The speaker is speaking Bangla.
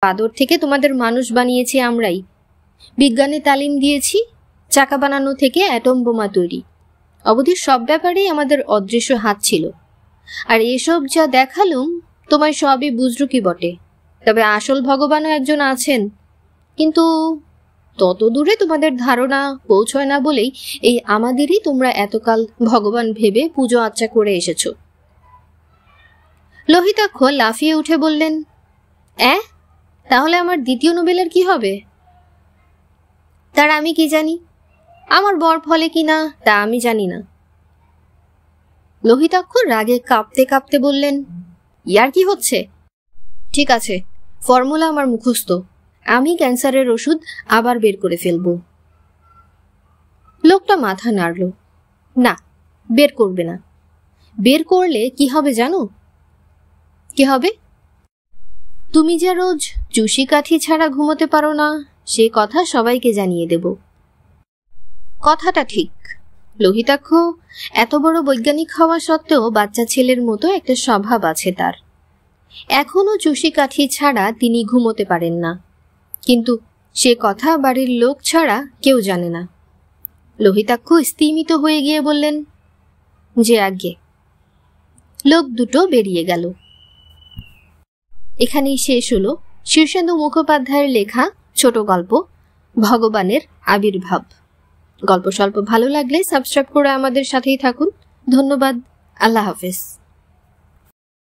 বাদর থেকে তোমাদের মানুষ বানিয়েছি আমরাই। বিজ্ঞানে তালিম দিয়েছি, চাকা বানানো থেকে অ্যাটম বোমা তৈরি অবধি সব ব্যাপারেই আমাদের অদৃশ্য হাত ছিল। আর এসব যা দেখালুম তোমায় সবই বুঝরুকি বটে, তবে আসল ভগবানও একজন আছেন, কিন্তু তত দূরে তোমাদের ধারণা পৌঁছয় না বলেই এই আমাদেরই তোমরা এতকাল ভগবান ভেবে পুজো আচ্চা করে এসেছ। লোহিতাক্ষ লাফিয়ে উঠে বললেন, তাহলে আমার দ্বিতীয় নোবেলের কি হবে? তার আমি কি জানি, আমার বর ফলে কিনা তা আমি জানি না। লোহিতাক্ষ রাগে কাঁপতে কাঁপতে বললেন, ইয়ার কি হচ্ছে? ঠিক আছে, ফর্মুলা আমার মুখস্থ, আমি ক্যান্সারের ওষুধ আবার বের করে ফেলব। লোকটা মাথা নাড়ল, না, বের করবে না। বের করলে কি হবে জানো? কি হবে? তুমি যে রোজ চুষি কাঠি ছাড়া ঘুমোতে পারো না, সে কথা সবাইকে জানিয়ে দেব। কথাটা ঠিক। লোহিতাক্ষ এত বড় বৈজ্ঞানিক হওয়া সত্ত্বেও বাচ্চা ছেলের মতো একটা স্বভাব আছে তার। এখনো চুষি কাঠি ছাড়া তিনি ঘুমোতে পারেন না, কিন্তু সে কথা বাড়ির লোক ছাড়া কেউ জানে না। লোহিতাক্ষ স্তিমিত হয়ে গিয়ে বললেন, যে আজ্ঞে। লোক দুটো বেরিয়ে গেল। এখানেই শেষ হলো শীর্ষেন্দু মুখোপাধ্যায়ের লেখা ছোট গল্প ভগবানের আবির্ভাব। গল্প স্বল্প ভালো লাগলে সাবস্ক্রাইব করে আমাদের সাথেই থাকুন। ধন্যবাদ। আল্লাহ হাফেজ।